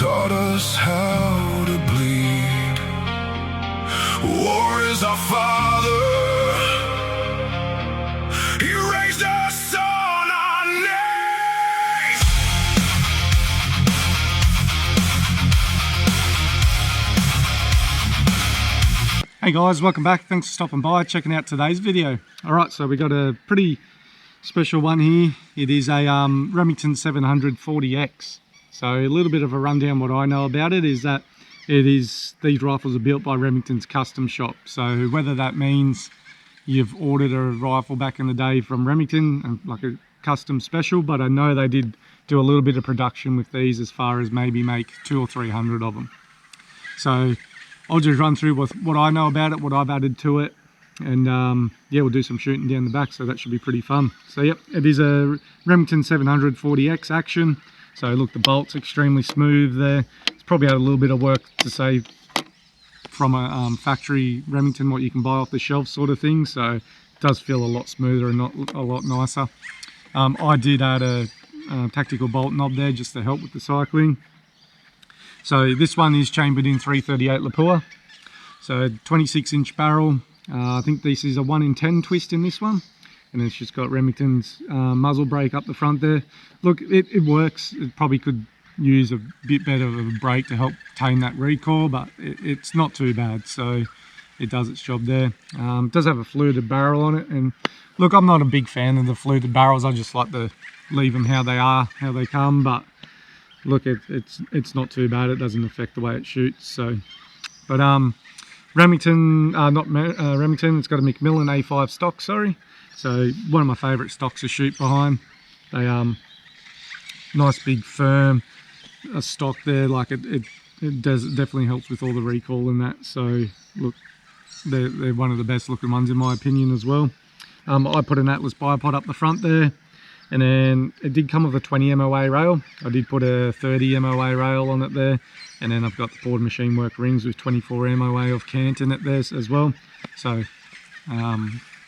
taught us how to bleed. War is our father. He raised us on our knees. Hey guys, welcome back. Thanks for stopping by, checking out today's video. Alright, so we got a pretty special one here. It is a Remington 740X. So a little bit of a rundown. What I know about it is that these rifles are built by Remington's custom shop. So whether that means you've ordered a rifle back in the day from Remington and like a custom special, but I know they did do a little bit of production with these as far as maybe make 200 or 300 of them. So I'll just run through what I know about it, what I've added to it, and yeah, we'll do some shooting down the back, so that should be pretty fun. So yep, it is a Remington 740X action. So look, the bolt's extremely smooth there. It's probably had a little bit of work to save from a factory Remington, what you can buy off the shelf sort of thing. So it does feel a lot smoother and not a lot nicer. I did add a tactical bolt knob there just to help with the cycling. So this one is chambered in 338 Lapua. So 26-inch barrel. I think this is a 1 in 10 twist in this one. And it's just got Remington's muzzle brake up the front there. Look, it works. It probably could use a bit better of a brake to help tame that recoil, but it's not too bad. So it does its job there. It does have a fluted barrel on it. And look, I'm not a big fan of the fluted barrels. I just like to leave them how they are, how they come. But look, it's not too bad. It doesn't affect the way it shoots. So, but Remington, Remington. It's got a Macmillan A5 stock. Sorry. So one of my favourite stocks to shoot behind. They nice big firm stock there. Like it definitely helps with all the recoil and that. So look, they're one of the best looking ones in my opinion as well. I put an Atlas bipod up the front there, and then it did come with a 20 MOA rail. I did put a 30 MOA rail on it there, and then I've got the Ford Machine Work rings with 24 MOA of cant in it there as well. So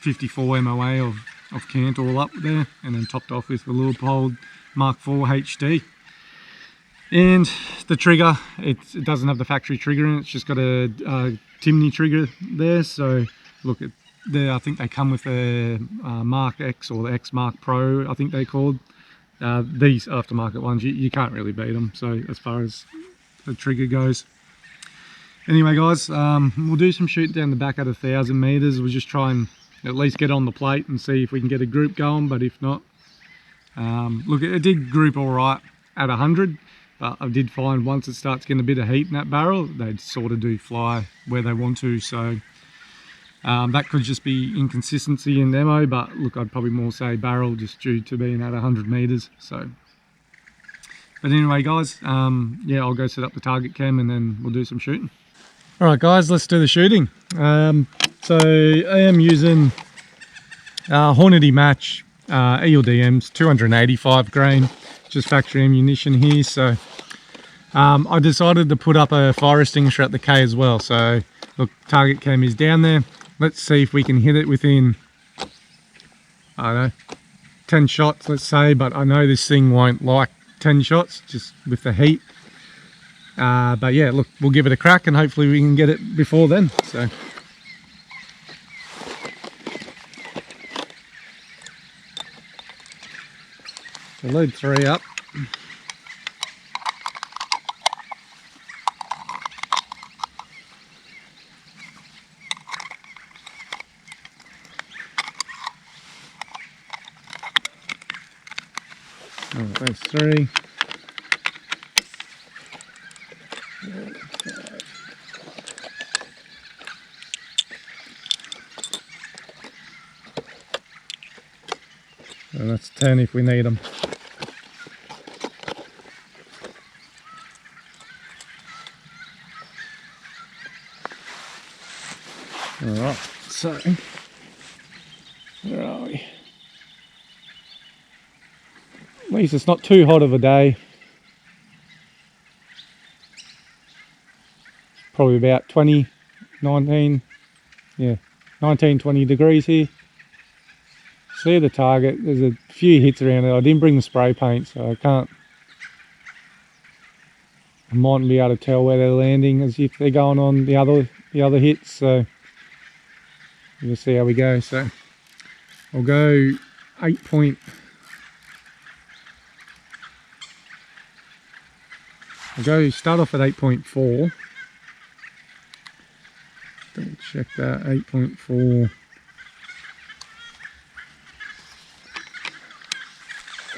54 MOA of cant all up there, and then topped off with the Leupold Mark IV HD. And the trigger, it doesn't have the factory trigger in it. It's just got a Timney trigger there. So look, I think they come with a Mark X or the X Mark Pro, I think they're called. These aftermarket ones, you can't really beat them. So as far as the trigger goes. Anyway guys, we'll do some shooting down the back at 1,000 meters. We'll just try and at least get on the plate and see if we can get a group going, but if not, look, it did group all right at 100, but I did find once it starts getting a bit of heat in that barrel, they sort of do fly where they want to. So that could just be inconsistency in the ammo, but look, I'd probably more say barrel just due to being at 100 meters. So, but anyway guys, yeah, I'll go set up the target cam and then we'll do some shooting. All right guys, let's do the shooting. So I am using Hornady Match ELDMs, 285 grain, just factory ammunition here. So I decided to put up a fire extinguisher at the K as well. So look, target cam is down there. Let's see if we can hit it within, I don't know, 10 shots, let's say, but I know this thing won't like 10 shots just with the heat. But yeah, look, we'll give it a crack and hopefully we can get it before then. So load 3 up. Alright, that's 3. And that's 10 if we need them. Alright, so where are we? At least it's not too hot of a day. Probably about 20, 19, yeah, 19, 20 degrees here. See the target, there's a few hits around it. I didn't bring the spray paint, so I can't I mightn't be able to tell where they're landing as if they're going on the other hits, so we'll see how we go. So I'll go 8 point. I'll go start off at 8.4. Double check that, 8.4.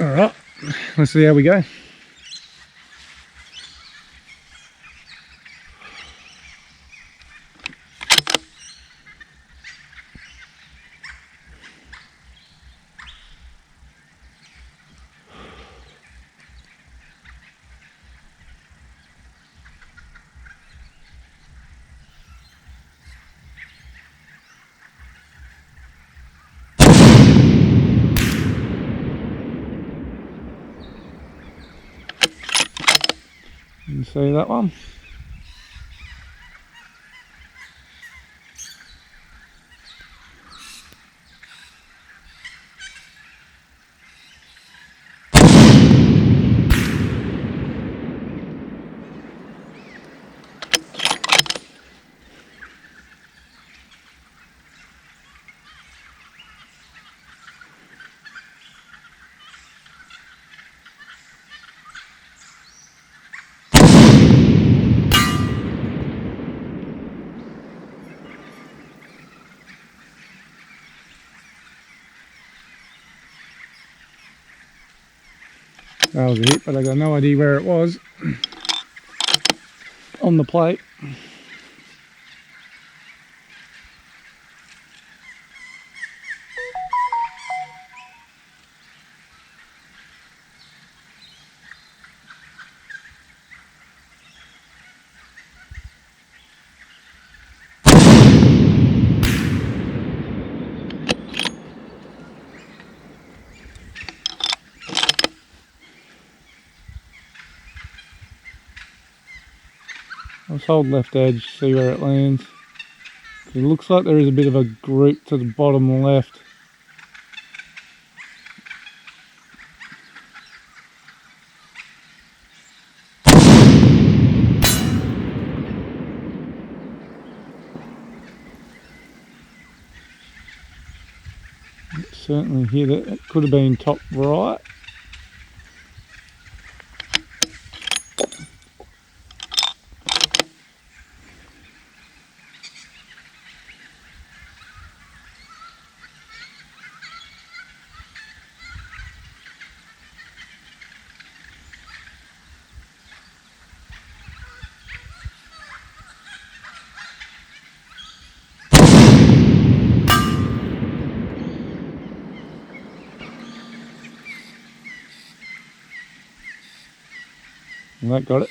All right, let's see how we go. You see that one? That was a hit, but I got no idea where it was on the plate. Let's hold left edge, see where it lands. It looks like there is a bit of a group to the bottom left. It certainly hit it. It could have been top right. And that got it.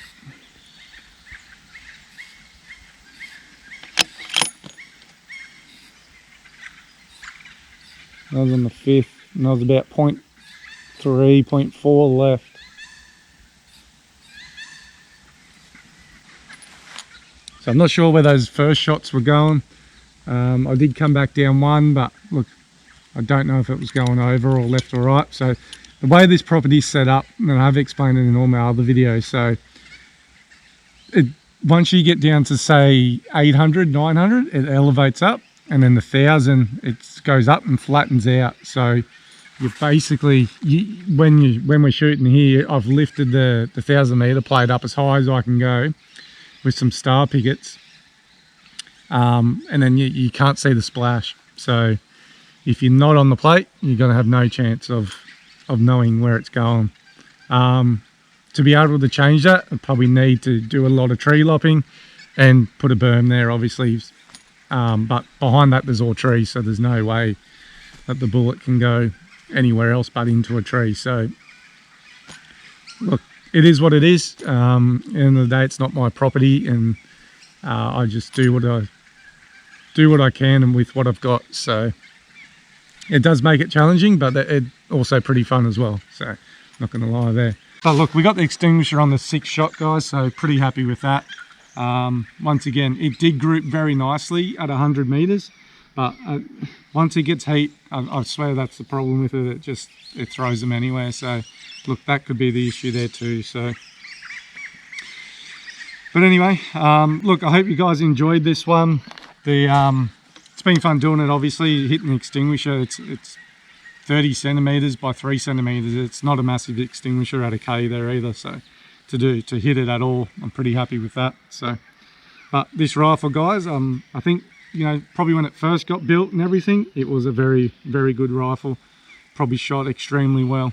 That was on the 5th, and that was about 0.3, 0.4 left. So I'm not sure where those first shots were going. I did come back down one, but look, I don't know if it was going over or left or right. So the way this property is set up, and I've explained it in all my other videos, so once you get down to say 800, 900, it elevates up, and then the 1000, it goes up and flattens out. So you basically, when we're shooting here, I've lifted the 1000 meter plate up as high as I can go with some star pickets, and then you can't see the splash. So if you're not on the plate, you're going to have no chance of knowing where it's going. To be able to change that, I probably need to do a lot of tree lopping and put a berm there, obviously. But behind that, there's all trees, so there's no way that the bullet can go anywhere else but into a tree. So, look, it is what it is. At the end of the day, it's not my property, and I just do what I can and with what I've got. So it does make it challenging, but it's also pretty fun as well. So not going to lie there. But look, we got the extinguisher on the 6th shot, guys, so pretty happy with that. Once again, it did group very nicely at 100 meters, but once it gets heat, I swear that's the problem with it. It throws them anywhere. So look, that could be the issue there too. So But anyway, look, I hope you guys enjoyed this one. It's been fun doing it. Obviously, hitting the extinguisher, it's 30 centimeters by 3 centimeters. It's not a massive extinguisher at a K there either. So to hit it at all, I'm pretty happy with that. So, but this rifle, guys, I think, you know, probably when it first got built and everything, it was a very, very good rifle. Probably shot extremely well.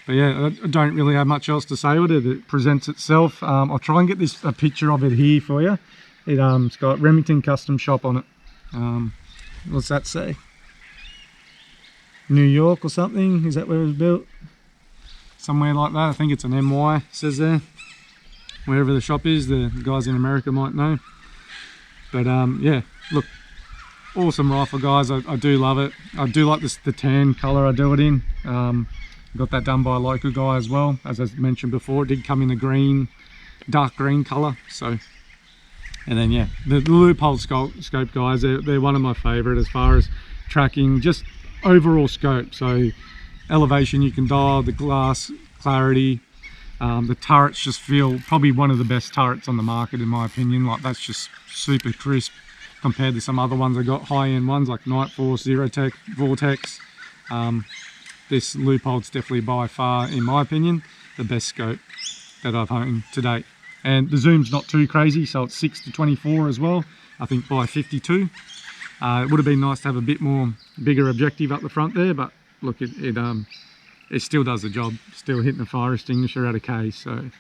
But yeah, I don't really have much else to say with it. It presents itself. I'll try and get a picture of it here for you. It's got Remington custom shop on it. What's that say? New York or something? Is that where it was built? Somewhere like that. I think it's an MY, it says there. Wherever the shop is, the guys in America might know. But yeah, look, awesome rifle, guys. I do love it. I do like the tan color I do it in. Got that done by a local guy as well. As I mentioned before, it did come in a green, dark green color. So, and then yeah, the loophole scope guys, they're one of my favorite as far as tracking, just overall scope. So elevation you can dial, the glass clarity, the turrets just feel probably one of the best turrets on the market in my opinion. Like, that's just super crisp compared to some other ones I got, high-end ones like Night Force, Zerotech, Vortex. This Leopold's definitely by far, in my opinion, the best scope that I've owned to date. And the zoom's not too crazy, so it's 6-24 as well, I think by 52. It would have been nice to have a bit more bigger objective up the front there, but look, it still does the job. Still hitting a fire extinguisher out of K, so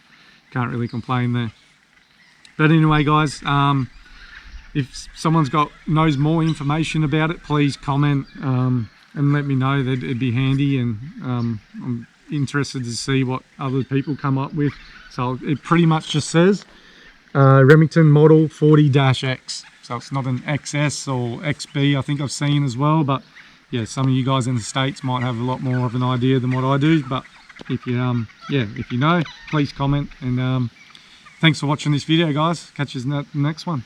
can't really complain there. But anyway, guys, if someone's knows more information about it, please comment and let me know. It'd be handy, and I'm interested to see what other people come up with. So it pretty much just says Remington model 40-X. So it's not an XS or XB, I think I've seen as well. But yeah, some of you guys in the States might have a lot more of an idea than what I do. But if you if you know, please comment. And thanks for watching this video, guys. Catch you in the next one.